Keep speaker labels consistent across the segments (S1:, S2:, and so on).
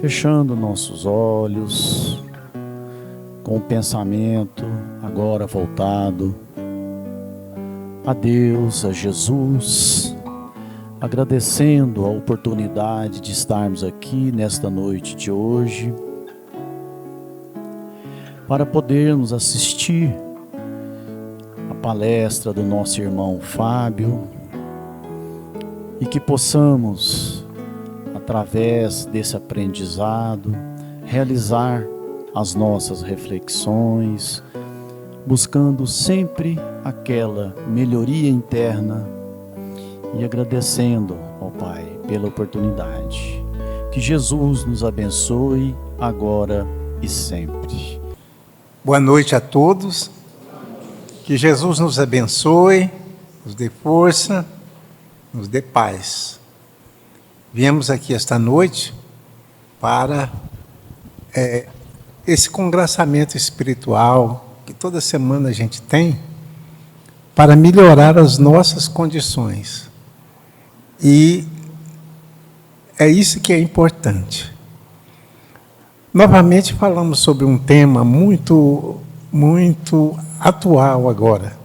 S1: fechando nossos olhos, com o pensamento agora voltado a Deus, a Jesus, agradecendo a oportunidade de estarmos aqui nesta noite de hoje, para podermos assistir a palestra do nosso irmão Fábio e que possamos, através desse aprendizado, realizar as nossas reflexões, buscando sempre aquela melhoria interna e agradecendo ao Pai pela oportunidade. Que Jesus nos abençoe agora e sempre.
S2: Boa noite a todos. Que Jesus nos abençoe, nos dê força, nos dê paz. Viemos aqui esta noite para esse congraçamento espiritual que toda semana a gente tem para melhorar as nossas condições. E é isso que é importante. Novamente falamos sobre um tema muito atual agora.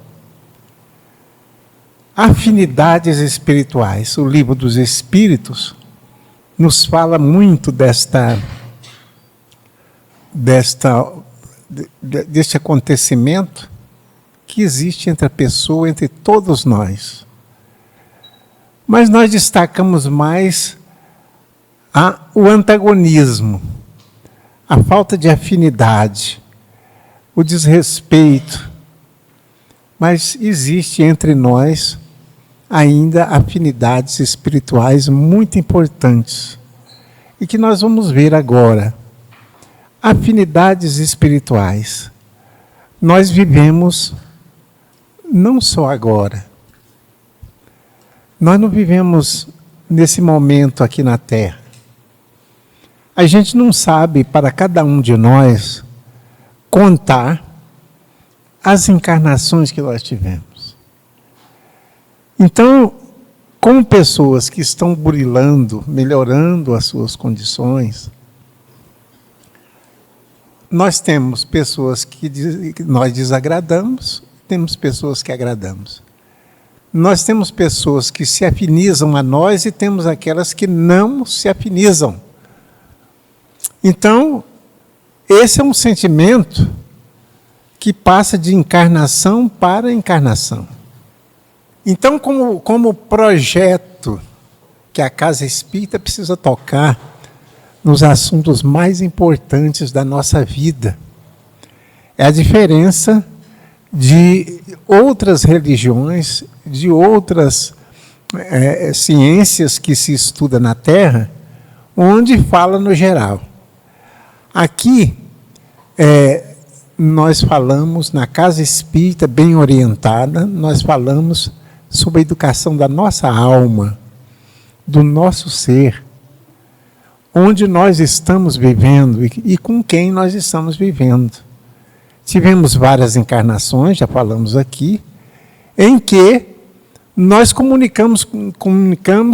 S2: Afinidades espirituais. O livro dos Espíritos nos fala muito deste acontecimento que existe entre a pessoa, entre todos nós. Mas nós destacamos mais o antagonismo, a falta de afinidade, o desrespeito. Mas existe entre nós ainda afinidades espirituais muito importantes e que nós vamos ver agora. Afinidades espirituais. Nós vivemos não só agora. Nós não vivemos nesse momento aqui na Terra. A gente não sabe, para cada um de nós, contar as encarnações que nós tivemos. Então, como pessoas que estão burilando, melhorando as suas condições, nós temos pessoas que nós desagradamos, temos pessoas que agradamos. Nós temos pessoas que se afinizam a nós e temos aquelas que não se afinizam. Então, esse é um sentimento que passa de encarnação para encarnação. Então, como projeto que a Casa Espírita precisa tocar nos assuntos mais importantes da nossa vida, é a diferença de outras religiões, de outras ciências que se estuda na Terra, onde fala no geral. Aqui, nós falamos, na Casa Espírita, bem orientada, nós falamos sobre a educação da nossa alma, do nosso ser, onde nós estamos vivendo e com quem nós estamos vivendo. Tivemos várias encarnações, já falamos aqui, em que nós comunicamos,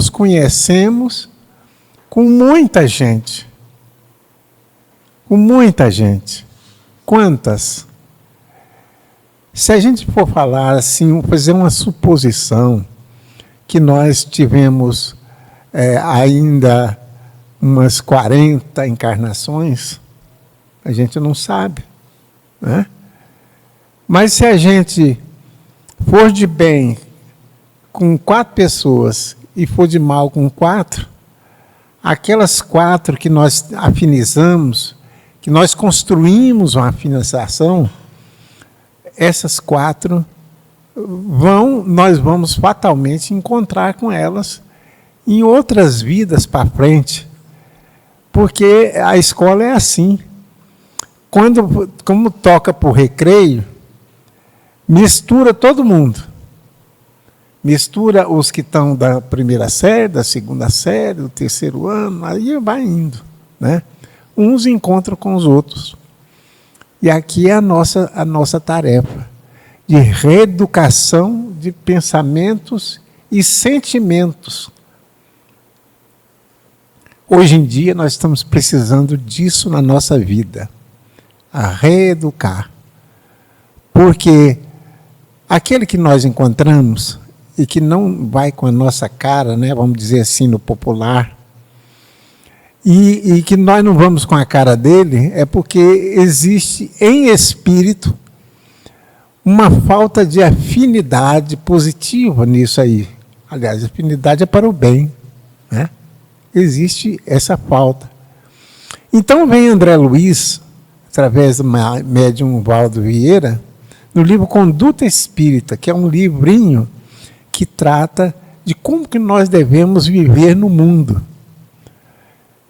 S2: conhecemos com muita gente. Com muita gente. Quantas? Se a gente for falar assim, fazer uma suposição, que nós tivemos ainda umas 40 encarnações, a gente não sabe, né? Mas se a gente for de bem com 4 pessoas e for de mal com 4, aquelas 4 que nós afinizamos, que nós construímos uma afinização, essas 4 nós vamos fatalmente encontrar com elas em outras vidas para frente. Porque a escola é assim. Como toca por recreio, mistura todo mundo. Mistura os que estão da primeira série, da segunda série, do terceiro ano, aí vai indo, né? Uns encontram com os outros. E aqui é a nossa tarefa de reeducação de pensamentos e sentimentos. Hoje em dia nós estamos precisando disso na nossa vida, a reeducar. Porque aquele que nós encontramos e que não vai com a nossa cara, né, vamos dizer assim no popular, e que nós não vamos com a cara dele, é porque existe em espírito uma falta de afinidade positiva nisso aí. Aliás, afinidade é para o bem, né? Existe essa falta. Então vem André Luiz, através do médium Valdo Vieira, no livro Conduta Espírita, que é um livrinho que trata de como que nós devemos viver no mundo.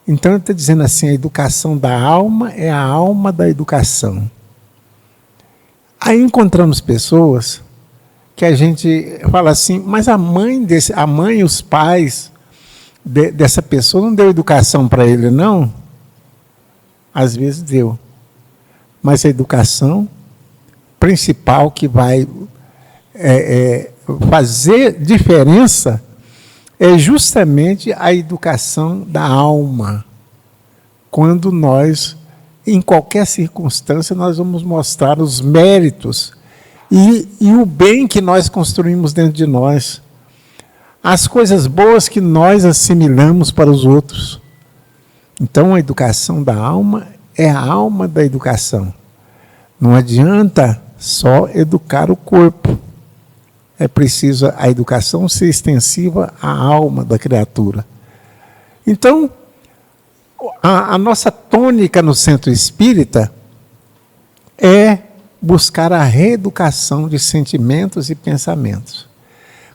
S2: Então ele está dizendo assim, a educação da alma é a alma da educação. Aí encontramos pessoas que a gente fala assim, mas a mãe e os pais dessa pessoa não deu educação para ele, não? Às vezes deu. Mas a educação principal que vai fazer diferença é justamente a educação da alma. Quando nós, em qualquer circunstância, nós vamos mostrar os méritos e o bem que nós construímos dentro de nós. As coisas boas que nós assimilamos para os outros. Então, a educação da alma é a alma da educação. Não adianta só educar o corpo. É preciso a educação ser extensiva à alma da criatura. Então, a nossa tônica no centro espírita é buscar a reeducação de sentimentos e pensamentos.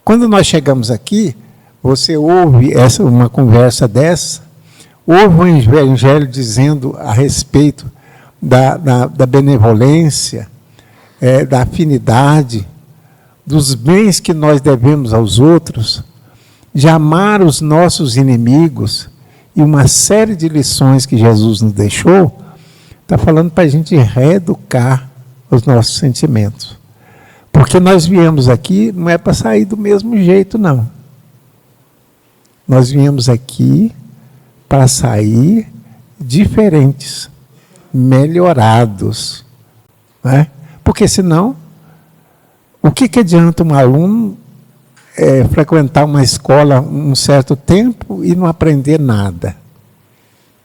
S2: Quando nós chegamos aqui, você ouve uma conversa dessa, ouve o Evangelho dizendo a respeito da benevolência, da afinidade, dos bens que nós devemos aos outros, de amar os nossos inimigos, e uma série de lições que Jesus nos deixou, está falando para a gente reeducar os nossos sentimentos. Porque nós viemos aqui, não é para sair do mesmo jeito, não. Nós viemos aqui para sair diferentes, melhorados. Né? Porque senão, o que adianta um aluno frequentar uma escola um certo tempo e não aprender nada?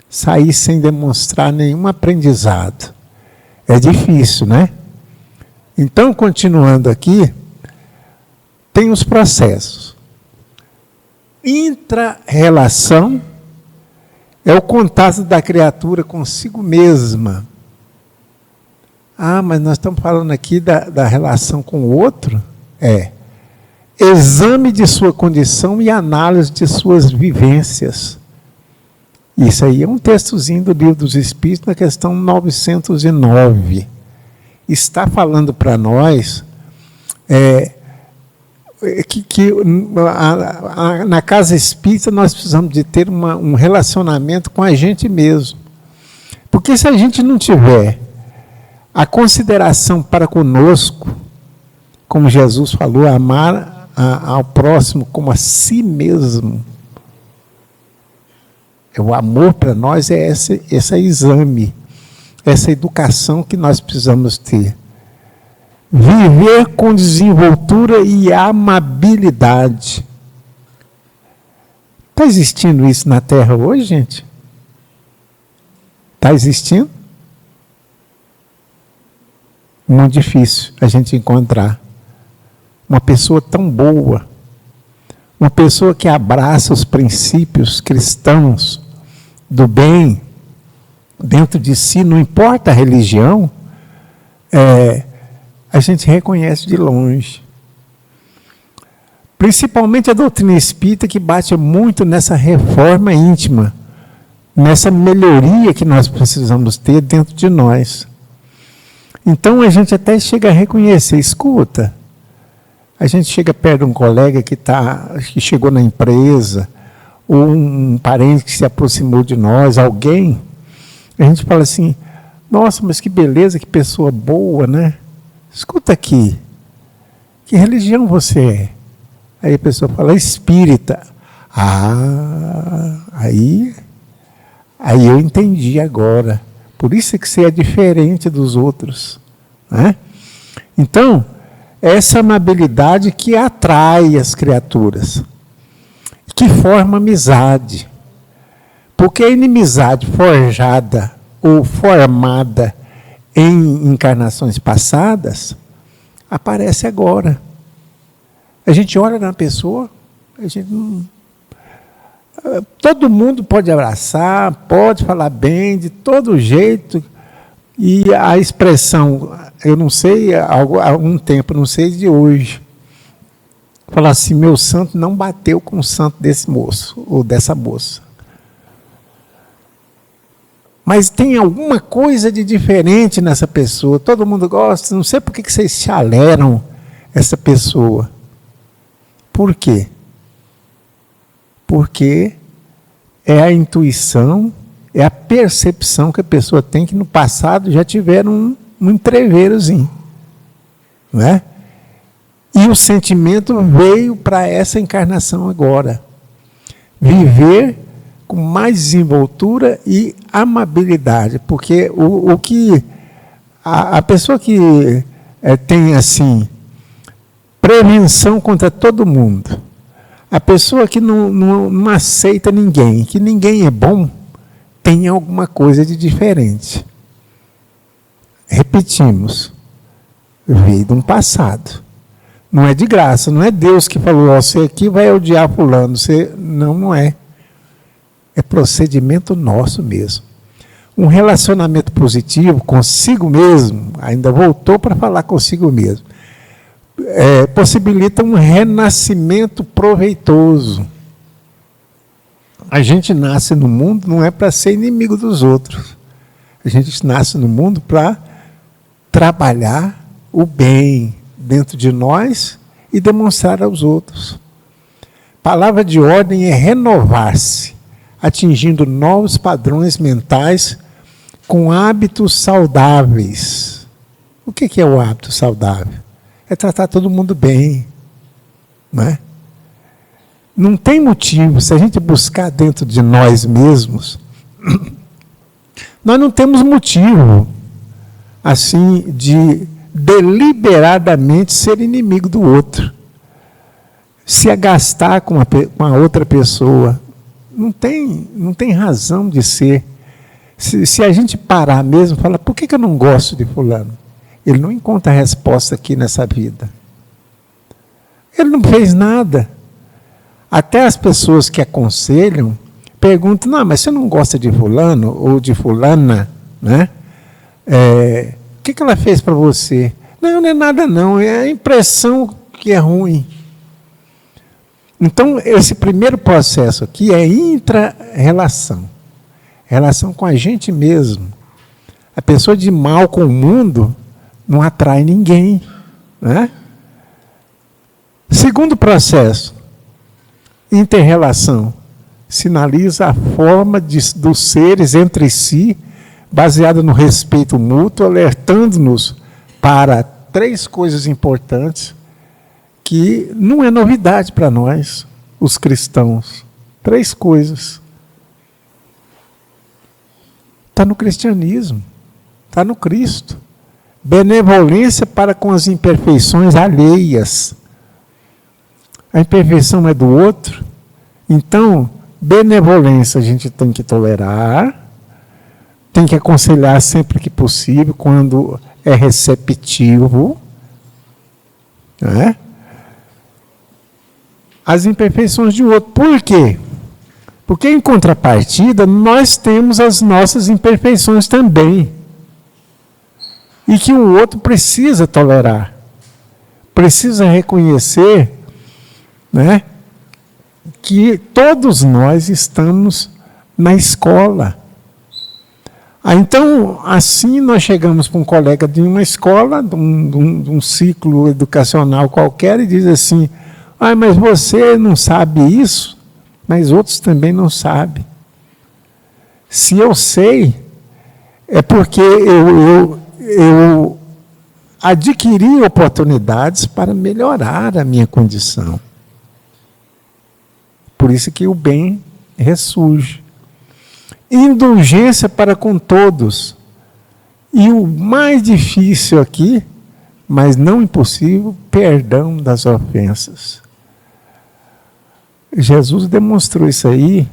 S2: Sair sem demonstrar nenhum aprendizado. É difícil, né? Então, continuando aqui, tem os processos. Intra-relação é o contato da criatura consigo mesma. Ah, mas nós estamos falando aqui da relação com o outro? Exame de sua condição e análise de suas vivências. Isso aí é um textozinho do Livro dos Espíritos, na questão 909. Está falando para nós que na casa espírita nós precisamos de ter um relacionamento com a gente mesmo. Porque se a gente não tiver a consideração para conosco, como Jesus falou, amar ao próximo como a si mesmo, o amor para nós é esse exame, essa educação que nós precisamos ter. Viver com desenvoltura e amabilidade. Está existindo isso na Terra hoje, gente? Está existindo? Muito difícil a gente encontrar uma pessoa tão boa, uma pessoa que abraça os princípios cristãos do bem dentro de si, não importa a religião, a gente reconhece de longe. Principalmente a doutrina espírita, que bate muito nessa reforma íntima, nessa melhoria que nós precisamos ter dentro de nós. Então a gente até chega a reconhecer, escuta, a gente chega perto de um colega que chegou na empresa, ou um parente que se aproximou de nós, alguém, a gente fala assim, nossa, mas que beleza, que pessoa boa, né? Escuta aqui, que religião você é? Aí a pessoa fala, espírita. Aí Aí eu entendi agora. Por isso que você é diferente dos outros. Né? Então, essa amabilidade que atrai as criaturas, que forma amizade. Porque a inimizade forjada ou formada em encarnações passadas, aparece agora. A gente olha na pessoa, a gente não... Todo mundo pode abraçar, pode falar bem, de todo jeito. E a expressão, eu não sei, há algum tempo, não sei de hoje, falar assim, meu santo não bateu com o santo desse moço, ou dessa moça. Mas tem alguma coisa de diferente nessa pessoa, todo mundo gosta, não sei por que vocês chaleram essa pessoa. Por quê? Porque é a intuição, é a percepção que a pessoa tem que no passado já tiveram um entreveirozinho. Não é? E o sentimento veio para essa encarnação agora. Viver com mais desenvoltura e amabilidade. Porque o que a pessoa que tem assim prevenção contra todo mundo, a pessoa que não aceita ninguém, que ninguém é bom, tem alguma coisa de diferente. Repetimos, veio de um passado. Não é de graça, não é Deus que falou, você aqui vai odiar fulano. Não é. É procedimento nosso mesmo. Um relacionamento positivo consigo mesmo, ainda voltou para falar consigo mesmo, possibilita um renascimento proveitoso. A gente nasce no mundo não é para ser inimigo dos outros. A gente nasce no mundo para trabalhar o bem dentro de nós e demonstrar aos outros. Palavra de ordem é renovar-se, atingindo novos padrões mentais com hábitos saudáveis. O que é o hábito saudável? É tratar todo mundo bem, não é? Não tem motivo, se a gente buscar dentro de nós mesmos, nós não temos motivo, assim, de deliberadamente ser inimigo do outro. Se agastar com a outra pessoa, não tem razão de ser. Se a gente parar mesmo e falar, por que eu não gosto de fulano? Ele não encontra resposta aqui nessa vida. Ele não fez nada. Até as pessoas que aconselham perguntam, não, mas você não gosta de fulano ou de fulana, né? O que ela fez para você? Não é nada não, é a impressão que é ruim. Então, esse primeiro processo aqui é intra-relação. Relação com a gente mesmo. A pessoa de mal com o mundo não atrai ninguém. Né? Segundo processo, inter-relação. Sinaliza a forma dos seres entre si, baseada no respeito mútuo, alertando-nos para 3 coisas importantes que não é novidade para nós, os cristãos. 3 coisas. Está no cristianismo, está no Cristo. Benevolência para com as imperfeições alheias. A imperfeição é do outro, então, benevolência a gente tem que tolerar, tem que aconselhar sempre que possível, quando é receptivo, né? As imperfeições de outro. Por quê? Porque, em contrapartida, nós temos as nossas imperfeições também. E que o outro precisa tolerar. Precisa reconhecer, né, que todos nós estamos na escola. Então, assim nós chegamos para um colega de uma escola, de um ciclo educacional qualquer, e diz assim, mas você não sabe isso? Mas outros também não sabem. Se eu sei, é porque eu adquiri oportunidades para melhorar a minha condição. Por isso que o bem ressurge. indulgência para com todos. E o mais difícil aqui, mas não impossível, perdão das ofensas. Jesus demonstrou isso aí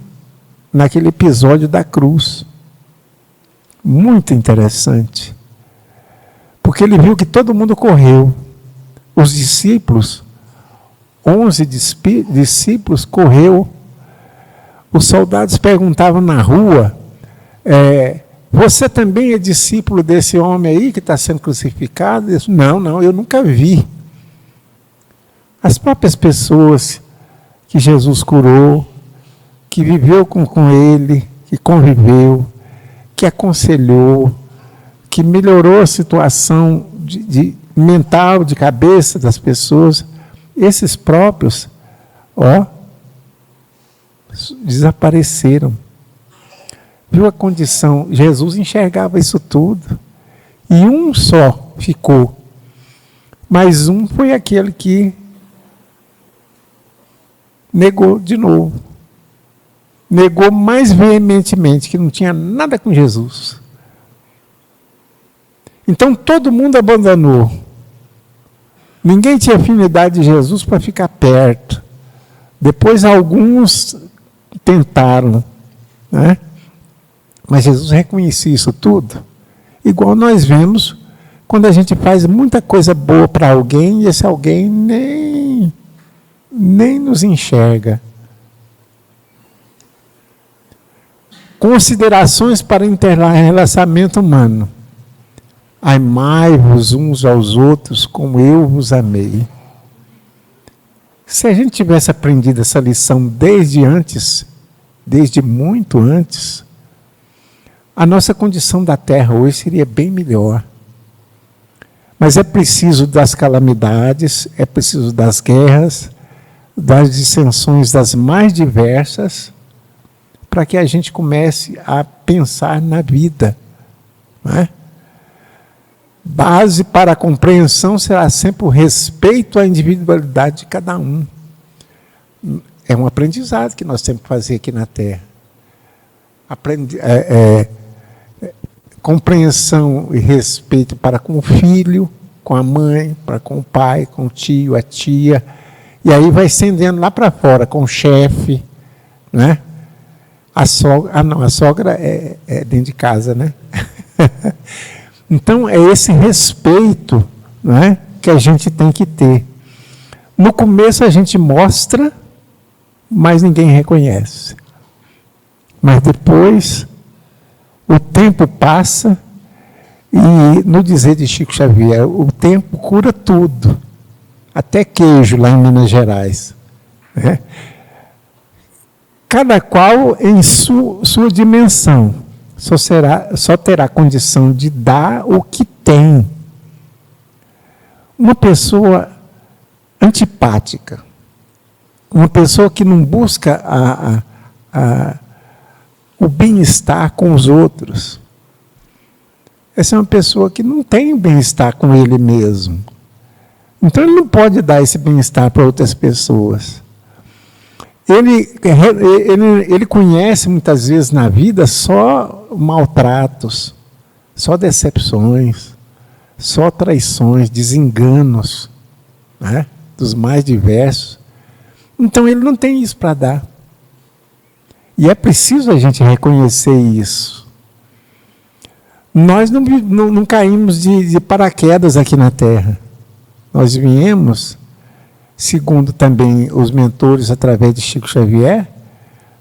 S2: naquele episódio da cruz. Muito interessante. Porque ele viu que todo mundo correu. Os discípulos, 11 discípulos correu. Os soldados perguntavam na rua, você também é discípulo desse homem aí que está sendo crucificado? Disse, não, eu nunca vi. As próprias pessoas que Jesus curou, que viveu com ele, que conviveu, que aconselhou, que melhorou a situação mental, de cabeça das pessoas, esses próprios, desapareceram. Viu a condição? Jesus enxergava isso tudo. E um só ficou. Mas um foi aquele que negou de novo. Negou mais veementemente, que não tinha nada com Jesus. Então todo mundo abandonou. Ninguém tinha afinidade de Jesus para ficar perto. Depois alguns tentaram, né? Mas Jesus reconhecia isso tudo. Igual nós vemos quando a gente faz muita coisa boa para alguém e esse alguém nem nos enxerga. Considerações para relacionamento humano. Amai-vos uns aos outros como eu vos amei. Se a gente tivesse aprendido essa lição desde antes, desde muito antes, a nossa condição da terra hoje seria bem melhor. Mas é preciso das calamidades, é preciso das guerras, das dissensões das mais diversas, para que a gente comece a pensar na vida. Não é? Base para a compreensão será sempre o respeito à individualidade de cada um. É um aprendizado que nós temos que fazer aqui na Terra. Compreensão e respeito para com o filho, com a mãe, para com o pai, com o tio, a tia. E aí vai estendendo lá para fora, com o chefe, né? A sogra é dentro de casa, né? Então, é esse respeito, né, que a gente tem que ter. No começo a gente mostra, mas ninguém reconhece. Mas depois, o tempo passa e, no dizer de Chico Xavier, o tempo cura tudo. Até queijo lá em Minas Gerais. Né? Cada qual em sua dimensão. Só terá condição de dar o que tem. Uma pessoa antipática, uma pessoa que não busca o bem-estar com os outros, essa é uma pessoa que não tem o bem-estar com ele mesmo. Então ele não pode dar esse bem-estar para outras pessoas. Ele conhece muitas vezes na vida só maltratos, só decepções, só traições, desenganos, né, dos mais diversos. Então ele não tem isso para dar. E é preciso a gente reconhecer isso. Nós não caímos de paraquedas aqui na Terra. Nós viemos, segundo também os mentores através de Chico Xavier,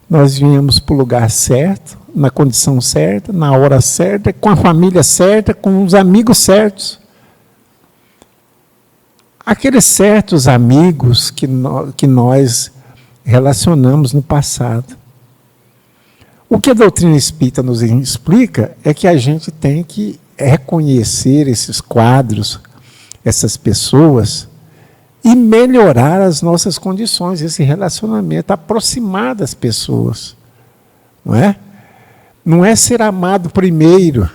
S2: nós viemos para o lugar certo, na condição certa, na hora certa, com a família certa, com os amigos certos. Aqueles certos amigos que nós relacionamos no passado. O que a doutrina espírita nos explica é que a gente tem que reconhecer esses quadros, essas pessoas, e melhorar as nossas condições, esse relacionamento, aproximar das pessoas. Não é? Não é ser amado primeiro,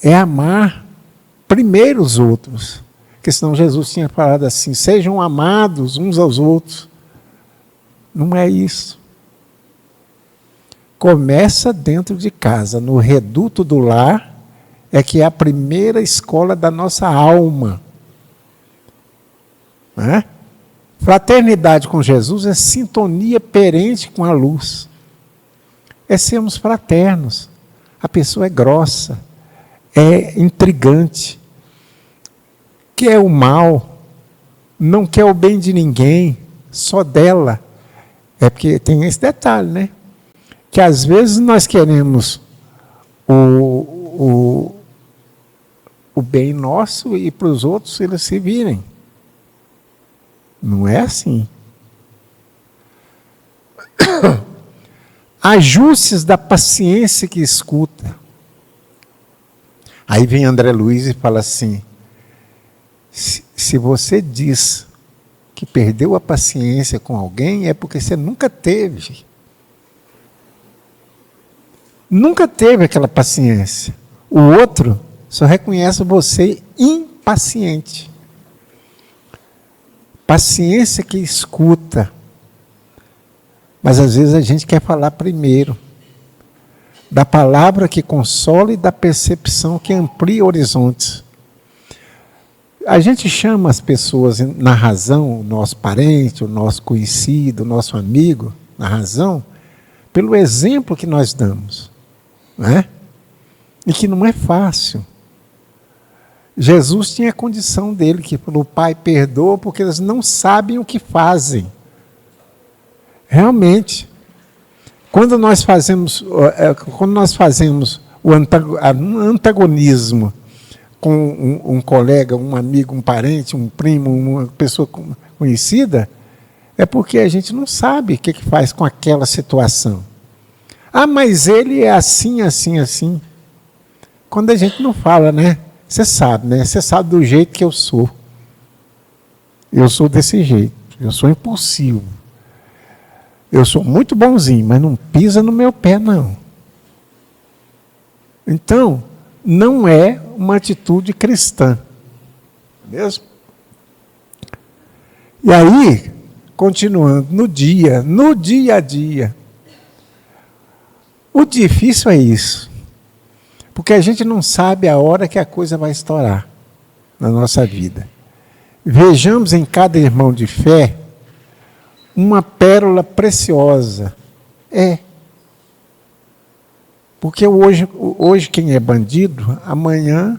S2: é amar primeiro os outros. Porque senão Jesus tinha falado assim, sejam amados uns aos outros. Não é isso. começa dentro de casa, no reduto do lar, é que é a primeira escola da nossa alma. Né? Fraternidade com Jesus é sintonia perene com a luz. É sermos fraternos. A pessoa é grossa, é intrigante, quer o mal, não quer o bem de ninguém, só dela. É porque tem esse detalhe, né? Que às vezes nós queremos o bem nosso e para os outros eles se virem. Não é assim. Ajustes da paciência que escuta. Aí vem André Luiz e fala assim: se você diz que perdeu a paciência com alguém, é porque você nunca teve. Nunca teve aquela paciência. O outro só reconhece você impaciente. Paciência que escuta. Mas às vezes a gente quer falar primeiro da palavra que consola e da percepção que amplia horizontes. A gente chama as pessoas na razão, o nosso parente, o nosso conhecido, o nosso amigo, na razão, pelo exemplo que nós damos. Né? E que não é fácil. Jesus tinha a condição dele, que falou: Pai, perdoa, porque eles não sabem o que fazem. Realmente, quando nós fazemos o antagonismo com um colega, um amigo, um parente, um primo, uma pessoa conhecida, é porque a gente não sabe o que faz com aquela situação. Ah, mas ele é assim, assim, assim. Quando a gente não fala, né? Você sabe, né? Você sabe do jeito que eu sou. Eu sou desse jeito. Eu sou impulsivo. Eu sou muito bonzinho, mas não pisa no meu pé, não. Então, não é uma atitude cristã. Mesmo? E aí, continuando, no dia a dia. O difícil é isso. Porque a gente não sabe a hora que a coisa vai estourar na nossa vida. Vejamos em cada irmão de fé uma pérola preciosa. Porque hoje quem é bandido, amanhã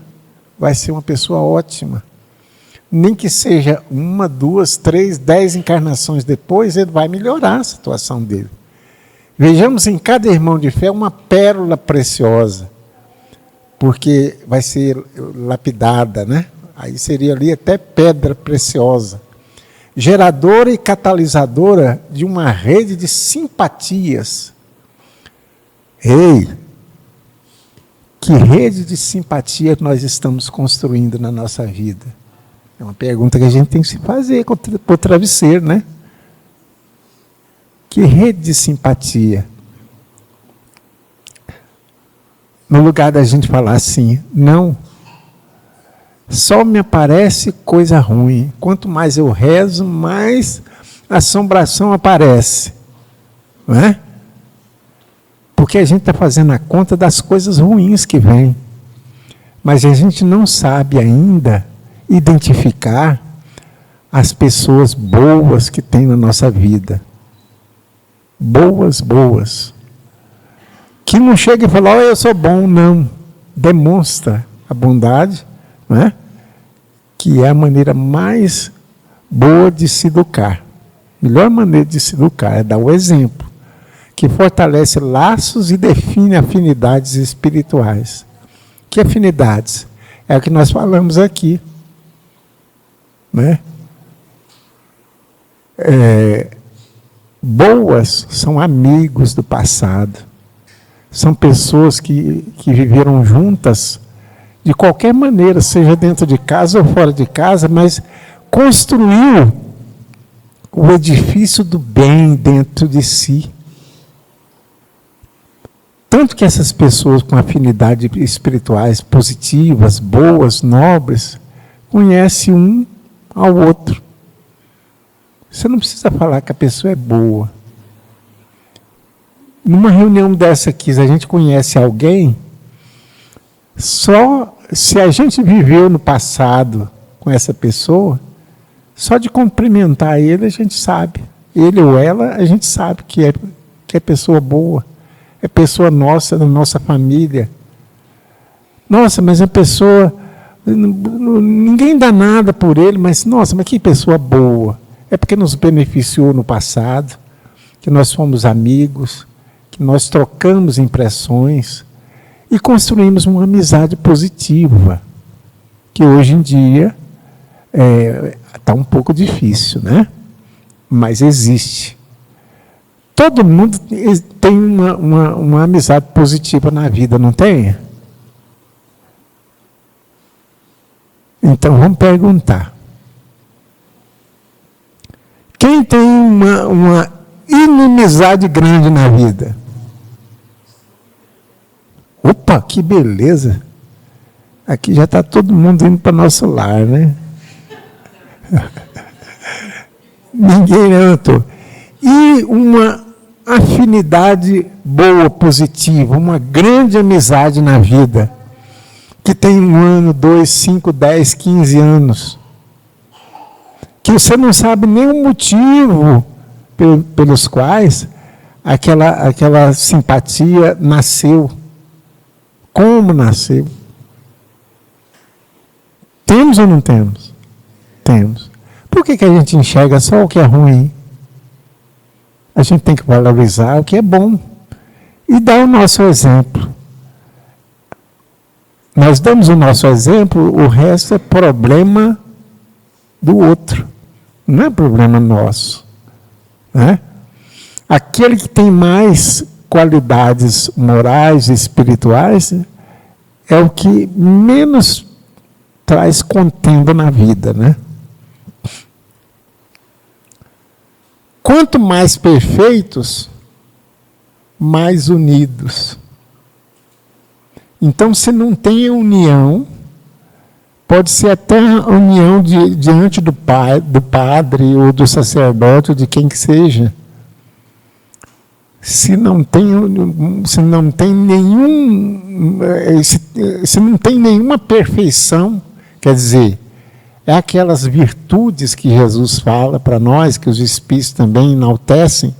S2: vai ser uma pessoa ótima. Nem que seja 1, 2, 3, 10 encarnações depois, ele vai melhorar a situação dele. Vejamos em cada irmão de fé uma pérola preciosa. Porque vai ser lapidada, né? Aí seria ali até pedra preciosa. Geradora e catalisadora de uma rede de simpatias. Ei, que rede de simpatia nós estamos construindo na nossa vida? É uma pergunta que a gente tem que se fazer com o travesseiro, né? Que rede de simpatia? No lugar da gente falar assim, não, só me aparece coisa ruim. Quanto mais eu rezo, mais assombração aparece. Não é? Porque a gente está fazendo a conta das coisas ruins que vêm. Mas a gente não sabe ainda identificar as pessoas boas que tem na nossa vida. Boas. Que não chega e fala: eu sou bom, não. Demonstra a bondade, não é? Que é a maneira mais boa de se educar. A melhor maneira de se educar é dar o exemplo, que fortalece laços e define afinidades espirituais. Que afinidades? É o que nós falamos aqui. Né? Boas são amigos do passado. São pessoas que viveram juntas de qualquer maneira, seja dentro de casa ou fora de casa, mas construiu o edifício do bem dentro de si. Tanto que essas pessoas com afinidades espirituais positivas, boas, nobres, conhecem um ao outro. Você não precisa falar que a pessoa é boa. Numa reunião dessa aqui, se a gente conhece alguém, só se a gente viveu no passado com essa pessoa, só de cumprimentar ele a gente sabe. Ele ou ela, a gente sabe que é pessoa boa, é pessoa nossa, da nossa família. Nossa, mas a pessoa, ninguém dá nada por ele, mas nossa, mas que pessoa boa. É porque nos beneficiou no passado, que nós fomos amigos, que nós trocamos impressões e construímos uma amizade positiva, que hoje em dia está um pouco difícil, né? Mas existe. Todo mundo tem uma amizade positiva na vida, não tem? Então vamos perguntar. Quem tem uma inimizade grande na vida? Opa, que beleza! Aqui já está todo mundo indo para nosso lar, né? Ninguém levantou. E uma afinidade boa, positiva, uma grande amizade na vida, que tem 1 ano, 2, 5, 10, 15 anos, que você não sabe nem o motivo pelos quais aquela simpatia nasceu. Como nasceu? Temos ou não temos? Temos. Por que a gente enxerga só o que é ruim? A gente tem que valorizar o que é bom e dar o nosso exemplo. Nós damos o nosso exemplo, o resto é problema do outro, não é problema nosso, né? Aquele que tem mais qualidades morais e espirituais é o que menos traz contenda na vida, né? Quanto mais perfeitos, mais unidos. Então, se não tem união, pode ser até a união diante do padre ou do sacerdote, ou de quem que seja. Se não tem nenhuma perfeição, quer dizer, é aquelas virtudes que Jesus fala para nós, que os Espíritos também enaltecem.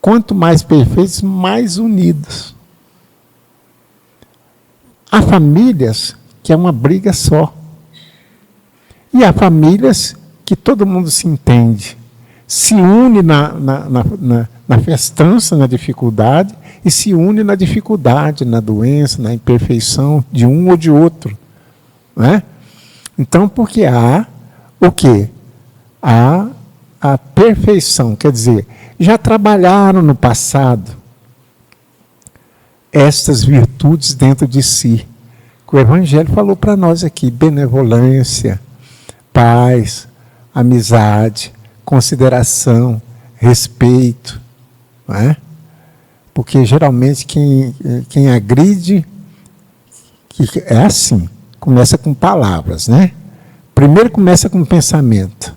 S2: Quanto mais perfeitos, mais unidos. Há famílias que é uma briga só. E há famílias que todo mundo se entende. Se une na festança, na dificuldade, e se une na dificuldade, na doença, na imperfeição de um ou de outro. Né? Então, porque há o quê? Há a perfeição, quer dizer, já trabalharam no passado estas virtudes dentro de si. Que o Evangelho falou para nós aqui: benevolência, paz, amizade, consideração, respeito. Não é? Porque geralmente quem agride, é assim, começa com palavras, né? Primeiro começa com pensamento,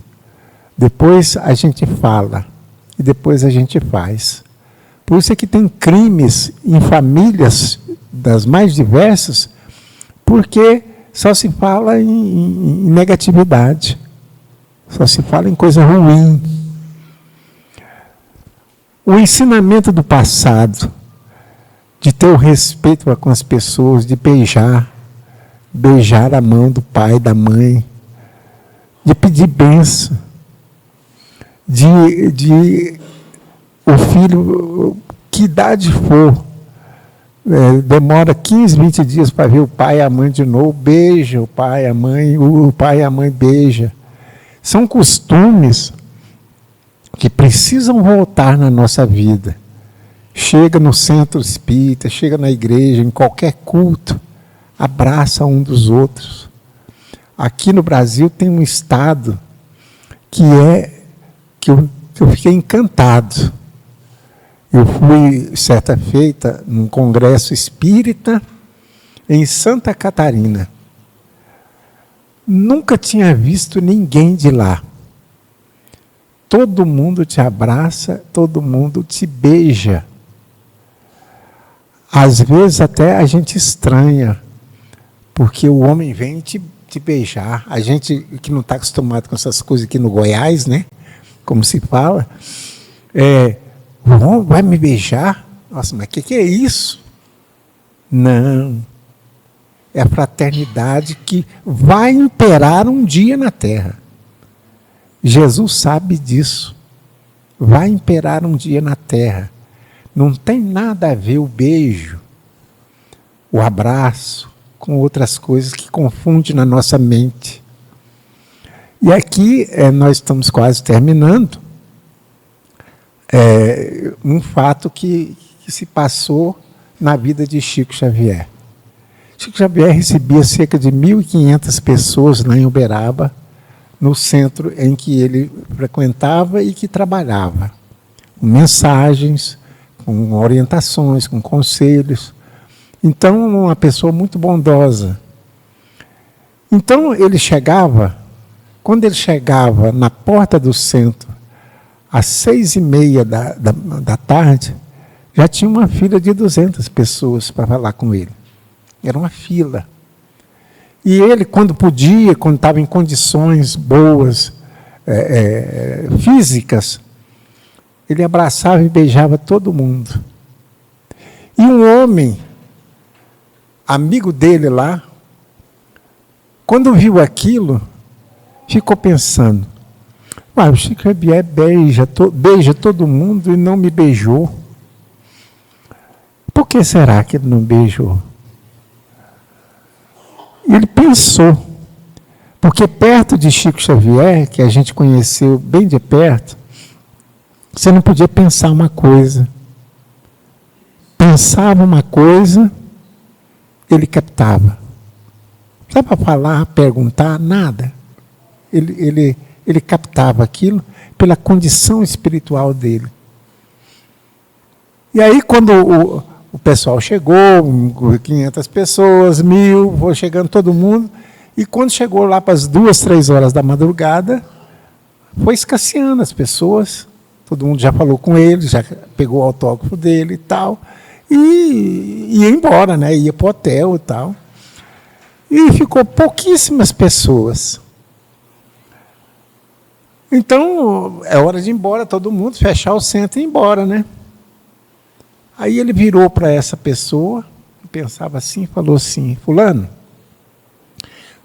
S2: depois a gente fala e depois a gente faz. Por isso é que tem crimes em famílias das mais diversas, porque só se fala em negatividade, só se fala em coisa ruim. O ensinamento do passado, de ter o respeito com as pessoas, de beijar a mão do pai, da mãe, de pedir bênção, de o filho, que idade for, demora 15, 20 dias para ver o pai e a mãe de novo, beija o pai e a mãe beija. São costumes que precisam voltar na nossa vida. Chega no centro espírita, chega na igreja, em qualquer culto, abraça um dos outros. Aqui no Brasil tem um estado que eu fiquei encantado. Eu fui, certa feita, num congresso espírita em Santa Catarina. Nunca tinha visto ninguém de lá. Todo mundo te abraça, todo mundo te beija. Às vezes até a gente estranha, porque o homem vem te beijar. A gente que não está acostumado com essas coisas aqui no Goiás, né? Como se fala, o homem vai me beijar? Nossa, mas o que é isso? Não. É a fraternidade que vai imperar um dia na terra. Jesus sabe disso. Vai imperar um dia na terra. Não tem nada a ver o beijo, o abraço, com outras coisas que confundem na nossa mente. E aqui nós estamos quase terminando. Um fato que se passou na vida de Chico Xavier. Chico Xavier recebia cerca de 1.500 pessoas lá em Uberaba, no centro em que ele frequentava e que trabalhava, com mensagens, com orientações, com conselhos. Então, uma pessoa muito bondosa. Então, quando ele chegava na porta do centro, às 6h30 da tarde, já tinha uma fila de 200 pessoas para falar com ele. Era uma fila. E ele, quando podia, quando estava em condições boas, físicas, ele abraçava e beijava todo mundo. E um homem, amigo dele lá, quando viu aquilo, ficou pensando, o Chico Xavier beija todo mundo e não me beijou. Por que será que ele não beijou? Ele pensou, porque perto de Chico Xavier, que a gente conheceu bem de perto, você não podia pensar uma coisa. Pensava uma coisa, ele captava. Não precisava falar, perguntar, nada. Ele captava aquilo pela condição espiritual dele. E aí, quando o pessoal chegou, 500 pessoas, 1.000, foi chegando todo mundo, e quando chegou lá para as 2, 3 horas da madrugada, foi escasseando as pessoas, todo mundo já falou com ele, já pegou o autógrafo dele e tal, e ia embora, né? Ia para o hotel e tal. E ficou pouquíssimas pessoas. Então, é hora de ir embora, todo mundo, fechar o centro e ir embora, né? Aí ele virou para essa pessoa, pensava assim, falou assim, fulano,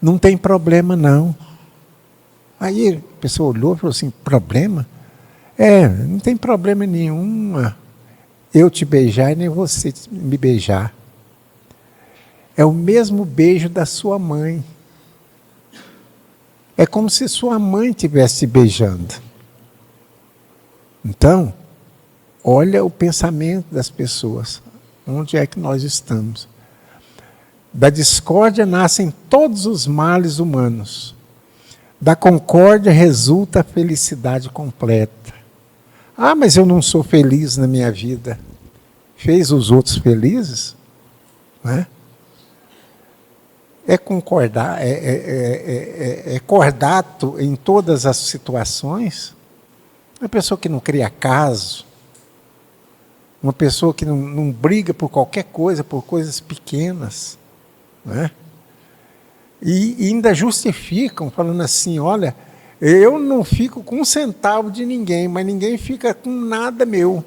S2: não tem problema não. Aí a pessoa olhou e falou assim, problema? Não tem problema nenhum eu te beijar e nem você me beijar. É o mesmo beijo da sua mãe. É como se sua mãe estivesse te beijando. Então, olha o pensamento das pessoas. Onde é que nós estamos? Da discórdia nascem todos os males humanos. Da concórdia resulta a felicidade completa. Ah, mas eu não sou feliz na minha vida. Fez os outros felizes? Né? É concordar, é cordato em todas as situações. Uma pessoa que não cria caso, uma pessoa que não briga por qualquer coisa, por coisas pequenas, né? E ainda justificam, falando assim, olha, eu não fico com um centavo de ninguém, mas ninguém fica com nada meu.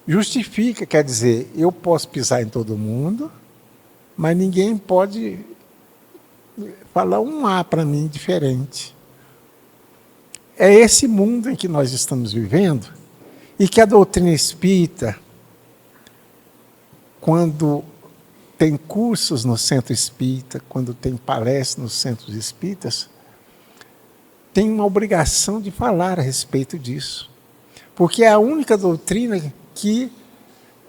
S2: Justifica, quer dizer, eu posso pisar em todo mundo, mas ninguém pode falar um A para mim diferente. É esse mundo em que nós estamos vivendo e que a doutrina espírita, quando tem cursos no centro espírita, quando tem palestras nos centros espíritas, tem uma obrigação de falar a respeito disso. Porque é a única doutrina que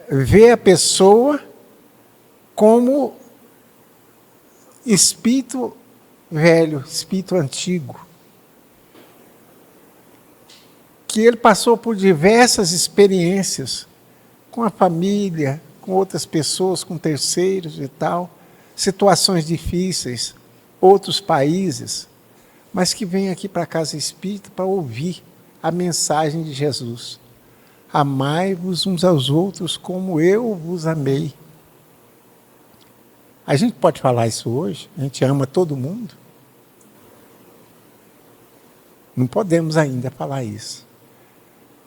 S2: vê a pessoa como espírito velho, espírito antigo, que ele passou por diversas experiências com a família, com outras pessoas, com terceiros e tal, situações difíceis, outros países, mas que vem aqui para a casa espírita para ouvir a mensagem de Jesus. amai-vos uns aos outros como eu vos amei. A gente pode falar isso hoje? A gente ama todo mundo? Não podemos ainda falar isso.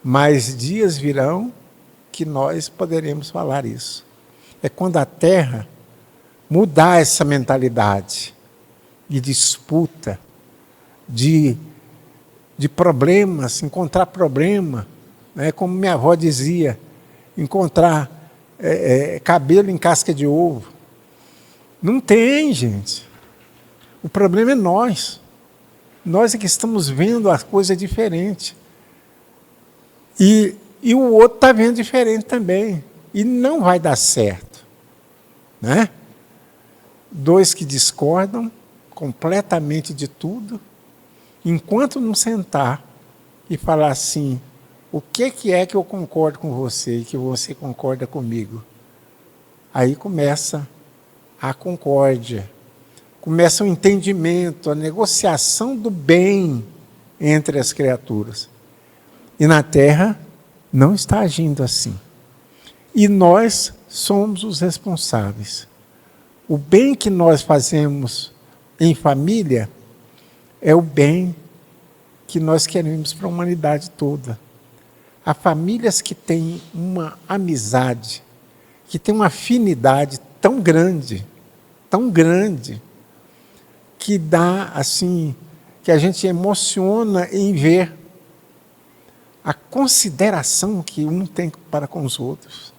S2: Mas dias virão que nós poderemos falar isso. É quando a Terra mudar essa mentalidade de disputa, de problemas, encontrar problema, né? Como minha avó dizia, encontrar cabelo em casca de ovo. Não tem, gente. O problema é nós. Nós é que estamos vendo as coisas diferentes. E o outro está vendo diferente também. E não vai dar certo. Né? Dois que discordam completamente de tudo, enquanto não sentar e falar assim, o que é que eu concordo com você e que você concorda comigo? Aí começa a concórdia, começa o entendimento, a negociação do bem entre as criaturas. E na Terra não está agindo assim. E nós somos os responsáveis. O bem que nós fazemos em família é o bem que nós queremos para a humanidade toda. Há famílias que têm uma amizade, que têm uma afinidade tão grande, que dá assim, que a gente emociona em ver a consideração que um tem para com os outros.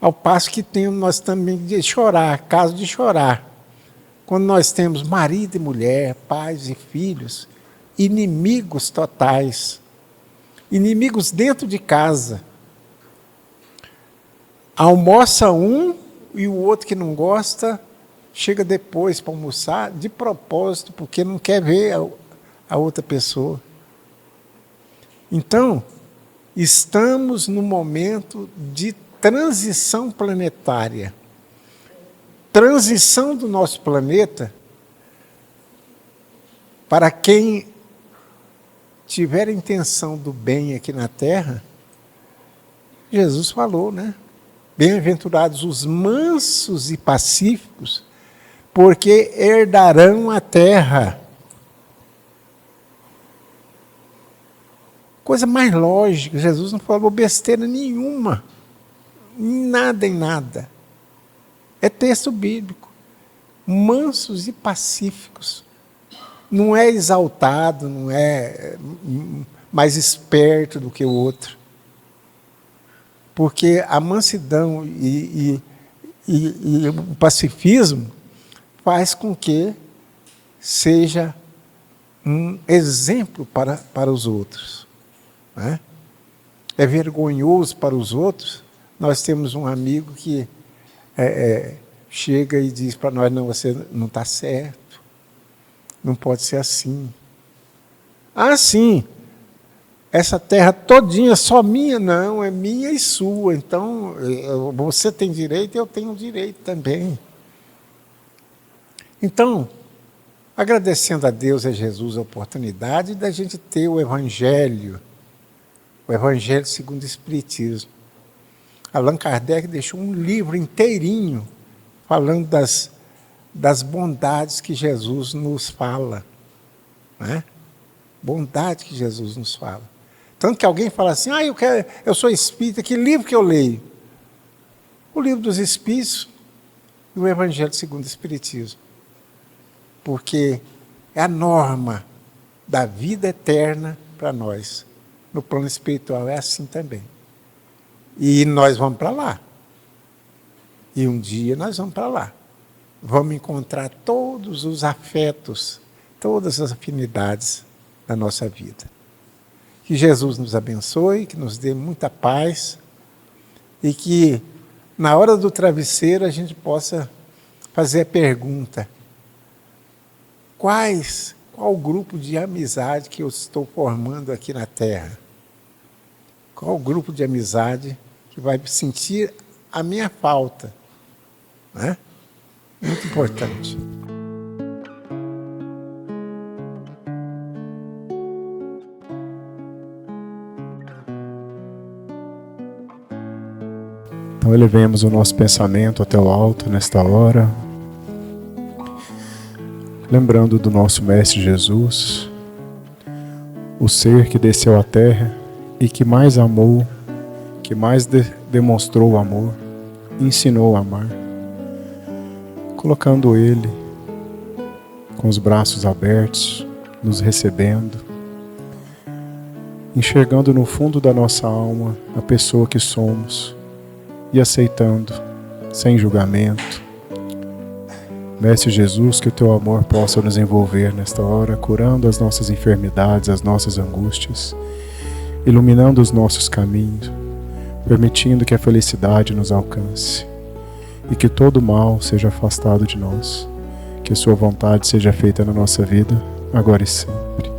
S2: Ao passo que temos nós também de chorar, caso de chorar, quando nós temos marido e mulher, pais e filhos, inimigos totais, inimigos dentro de casa. Almoça um e o outro que não gosta chega depois para almoçar de propósito, porque não quer ver a outra pessoa. Então, estamos num momento de transição planetária. Transição do nosso planeta para quem tiver a intenção do bem aqui na Terra. Jesus falou, né? Bem-aventurados os mansos e pacíficos, porque herdarão a terra. Coisa mais lógica, Jesus não falou besteira nenhuma, em nada. É texto bíblico. Mansos e pacíficos. Não é exaltado, não é mais esperto do que o outro. Porque a mansidão e o pacifismo faz com que seja um exemplo para os outros. Né? É vergonhoso para os outros. Nós temos um amigo que chega e diz para nós, não, você não está certo, não pode ser assim. Ah, sim, essa terra todinha só minha? Não, é minha e sua, então você tem direito e eu tenho direito também. Então, agradecendo a Deus e a Jesus a oportunidade da gente ter o Evangelho segundo o Espiritismo. Allan Kardec deixou um livro inteirinho falando das bondades que Jesus nos fala. Né? Bondade que Jesus nos fala. Tanto que alguém fala assim, eu sou espírita, que livro que eu leio? O livro dos Espíritos e o Evangelho segundo o Espiritismo. Porque é a norma da vida eterna para nós. No plano espiritual é assim também. E nós vamos para lá. E um dia nós vamos para lá. Vamos encontrar todos os afetos, todas as afinidades da nossa vida. Que Jesus nos abençoe, que nos dê muita paz e que na hora do travesseiro a gente possa fazer a pergunta: qual o grupo de amizade que eu estou formando aqui na Terra? Qual o grupo de amizade que vai sentir a minha falta? Né? Muito importante. Então elevemos o nosso pensamento até o alto nesta hora, lembrando do nosso Mestre Jesus, o ser que desceu à terra e que mais amou, que mais demonstrou o amor, ensinou a amar, colocando Ele com os braços abertos, nos recebendo, enxergando no fundo da nossa alma a pessoa que somos e aceitando, sem julgamento. Mestre Jesus, que o Teu amor possa nos envolver nesta hora, curando as nossas enfermidades, as nossas angústias, iluminando os nossos caminhos, permitindo que a felicidade nos alcance e que todo mal seja afastado de nós, que a Sua vontade seja feita na nossa vida, agora e sempre.